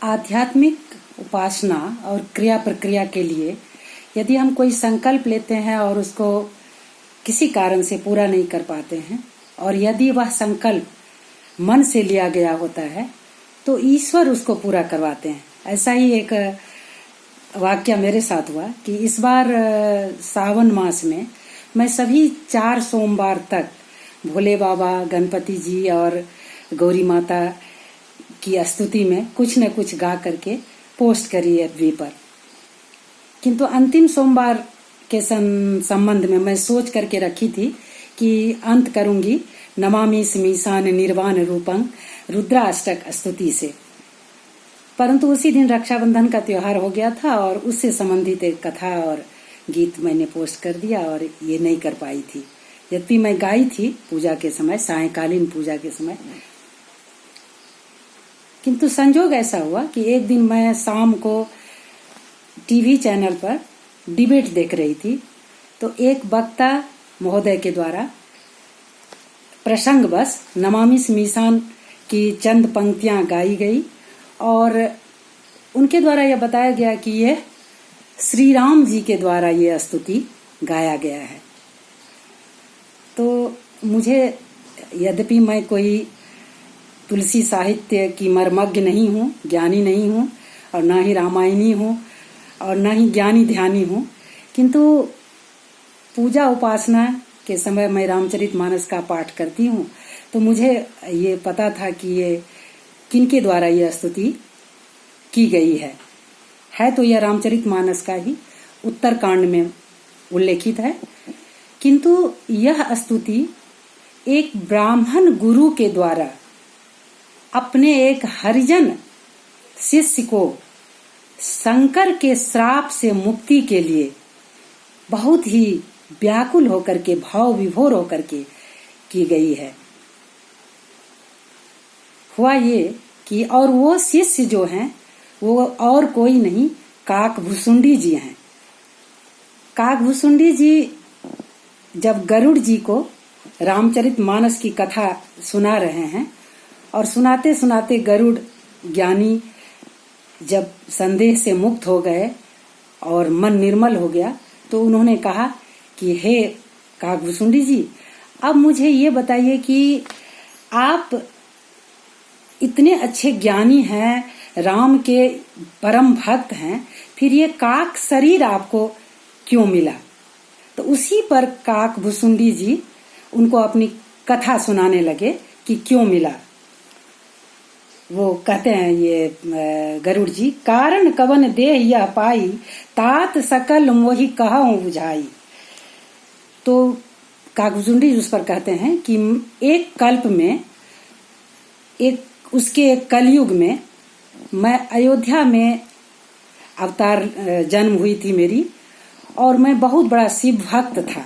आध्यात्मिक उपासना और क्रिया प्रक्रिया के लिए यदि हम कोई संकल्प लेते हैं और उसको किसी कारण से पूरा नहीं कर पाते हैं और यदि वह संकल्प मन से लिया गया होता है तो ईश्वर उसको पूरा करवाते हैं। ऐसा ही एक वाक्य मेरे साथ हुआ कि इस बार सावन मास में मैं सभी 4 सोमवार तक भोले बाबा, गणपति जी और गौरी माता की स्तुति में कुछ न कुछ गा करके पोस्ट करी एफबी पर। किंतु अंतिम सोमवार के संबंध में मैं सोच करके रखी थी कि अंत करूंगी नमामि स्मीशान निर्वाण रूपं रुद्राष्टक स्तुति से। परंतु उसी दिन रक्षाबंधन का त्योहार हो गया था और उससे संबंधित एक कथा और गीत मैंने पोस्ट कर दिया और ये नहीं कर पाई थी। यद्यपि मैं गाई थी पूजा के समय, सायंकालीन पूजा के समय, किंतु संजोग ऐसा हुआ कि एक दिन मैं शाम को टीवी चैनल पर डिबेट देख रही थी तो एक वक्ता महोदय के द्वारा प्रसंगवश नमामि स्मीशान की चंद पंक्तियां गाई गई और उनके द्वारा यह बताया गया कि यह श्री राम जी के द्वारा यह स्तुति गाया गया है। तो मुझे, यद्यपि मैं कोई तुलसी साहित्य की मर्मज्ञ नहीं हूँ, ज्ञानी नहीं हूँ और ना ही रामायणी हूँ और ना ही ज्ञानी ध्यानी हूँ, किंतु पूजा उपासना के समय मैं रामचरितमानस का पाठ करती हूँ तो मुझे ये पता था कि ये किनके द्वारा यह स्तुति की गई है तो यह रामचरितमानस का ही उत्तरकांड में उल्लेखित है। किंतु यह स्तुति एक ब्राह्मण गुरु के द्वारा अपने एक हरिजन शिष्य को शंकर के श्राप से मुक्ति के लिए बहुत ही व्याकुल होकर के, भाव विभोर होकर के की गई है। हुआ ये कि और वो शिष्य जो हैं वो और कोई नहीं, काकभुसुंडी जी हैं। काकभुसुंडी जी जब गरुड़ जी को रामचरितमानस की कथा सुना रहे हैं और सुनाते सुनाते गरुड़ ज्ञानी जब संदेह से मुक्त हो गए और मन निर्मल हो गया तो उन्होंने कहा कि हे काकभुसुंडी जी, अब मुझे ये बताइए कि आप इतने अच्छे ज्ञानी हैं, राम के परम भक्त हैं, फिर ये काक शरीर आपको क्यों मिला? तो उसी पर काकभुसुंडी जी उनको अपनी कथा सुनाने लगे कि क्यों मिला। वो कहते हैं ये गरुड़ जी, कारण कवन देह यह पाई, तात सकल मोहि कहऊं बुझाई। तो काकभुसुंडी जी उस पर कहते हैं कि एक कल्प में, एक कलयुग में मैं अयोध्या में अवतार जन्म हुई थी मेरी और मैं बहुत बड़ा शिव भक्त था।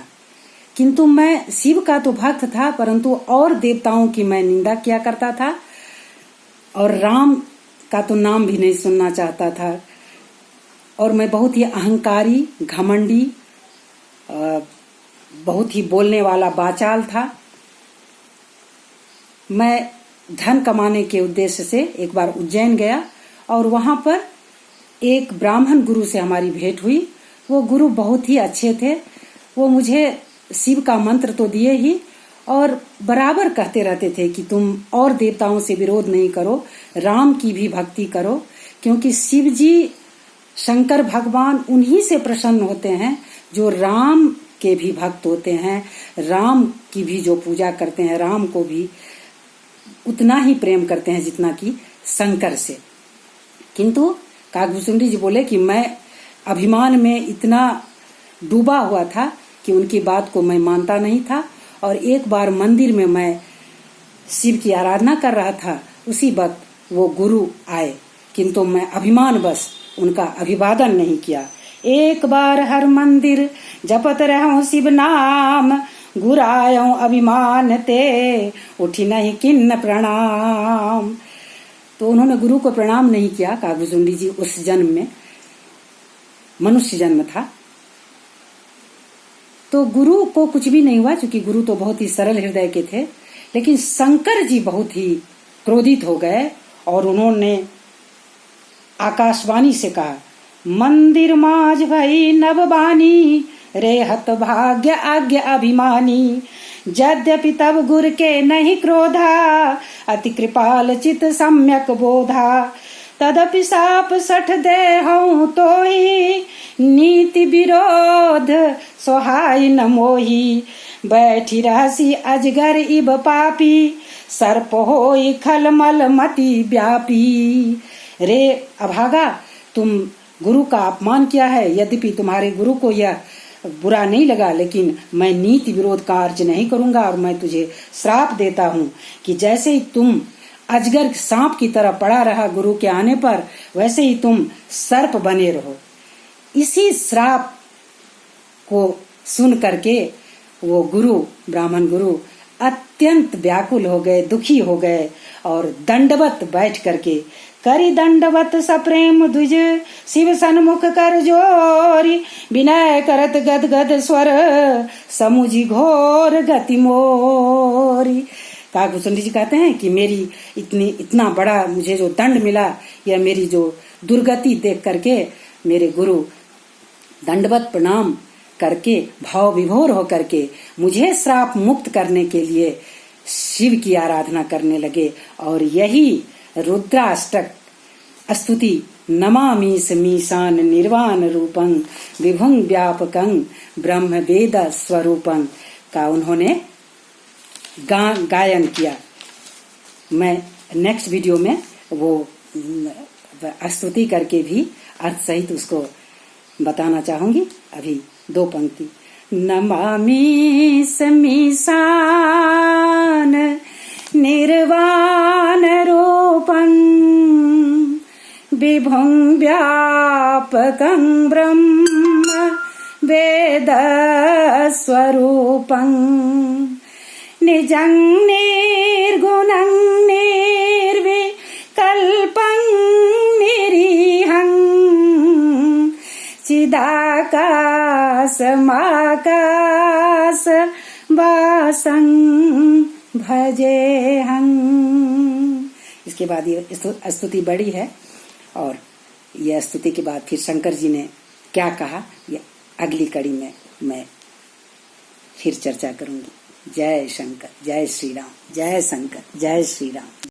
किंतु मैं शिव का तो भक्त था परंतु और देवताओं की मैं निंदा किया करता था और राम का तो नाम भी नहीं सुनना चाहता था और मैं बहुत ही अहंकारी, घमंडी, बहुत ही बोलने वाला बाचाल था। मैं धन कमाने के उद्देश्य से एक बार उज्जैन गया और वहां पर एक ब्राह्मण गुरु से हमारी भेंट हुई। वो गुरु बहुत ही अच्छे थे। वो मुझे शिव का मंत्र तो दिए ही और बराबर कहते रहते थे कि तुम और देवताओं से विरोध नहीं करो, राम की भी भक्ति करो, क्योंकि शिव जी, शंकर भगवान उन्हीं से प्रसन्न होते हैं जो राम के भी भक्त होते हैं, राम की भी जो पूजा करते हैं, राम को भी उतना ही प्रेम करते हैं जितना कि शंकर से। किंतु काकभुसुंडी जी बोले कि मैं अभिमान में इतना डूबा हुआ था कि उनकी बात को मैं मानता नहीं था और एक बार मंदिर में मैं शिव की आराधना कर रहा था, उसी वक्त वो गुरु आए, किंतु मैं अभिमानवश उनका अभिवादन नहीं किया। एक बार हर मंदिर जपत रहूं शिव नाम, गुरायों अभिमान ते उठी नहीं किन्न प्रणाम। तो उन्होंने गुरु को प्रणाम नहीं किया। काकभुसुंडी जी उस जन्म में मनुष्य जन्म था तो गुरु को कुछ भी नहीं हुआ, क्योंकि गुरु तो बहुत ही सरल हृदय के थे। लेकिन शंकर जी बहुत ही क्रोधित हो गए और उन्होंने आकाशवाणी से कहा, मंदिर माज भई नवबानी, रेहत भाग्य आज्ञा अभिमानी। यद्यपि तब गुर के नहीं क्रोधा, अति कृपाल चित सम्यक बोधा। तदपि साप सठ देहऊँ तोहि, नीति विरोध सोहाय न मोही। बैठी रहसी अजगर इब पापी, सर्प होई खलमल मति व्यापी। रे अभागा, तुम गुरु का अपमान किया है। यद्यपि तुम्हारे गुरु को यह बुरा नहीं लगा, लेकिन मैं नीति विरोध कार्य नहीं करूंगा और मैं तुझे श्राप देता हूँ कि जैसे ही तुम अजगर सांप की तरह पड़ा रहा गुरु के आने पर, वैसे ही तुम सर्प बने रहो। इसी श्राप को सुन करके वो गुरु, ब्राह्मण गुरु अत्यंत व्याकुल हो गए, दुखी हो गए और दंडवत बैठ करके, करी दंडवत सप्रेम द्विज, शिव सन्मुख कर जोरी। विनय करत गद गद स्वर, समुझी घोर गति मोरी। काकभूषण जी कहते हैं कि मेरी इतना बड़ा मुझे जो दंड मिला, या मेरी जो दुर्गति देख करके मेरे गुरु दंडवत प्रणाम करके भाव विभोर हो करके मुझे श्राप मुक्त करने के लिए शिव की आराधना करने लगे। और यही रुद्राष्टक स्तुति नमामि मीशान निर्वाण रूपं, विभुं व्यापकं ब्रह्म वेद स्वरूपं का उन्होंने गायन किया। मैं नेक्स्ट वीडियो में वो स्तुति करके भी अर्थ सहित उसको बताना चाहूंगी। अभी 2 पंक्ति। नमामि मीशान निर्वाण रूपं, विभुं व्यापकं ब्रह्म वेद स्वरूपं, निजं निर्गुणं निर्विकल्पं निरीहं, चिदाकाशमाकाश वासं भजेहं। इसके बाद ये स्तुति बड़ी है और यह स्तुति के बाद फिर शंकर जी ने क्या कहा, ये अगली कड़ी में मैं फिर चर्चा करूंगी। जय शंकर, जय श्री राम, जय शंकर, जय श्री राम।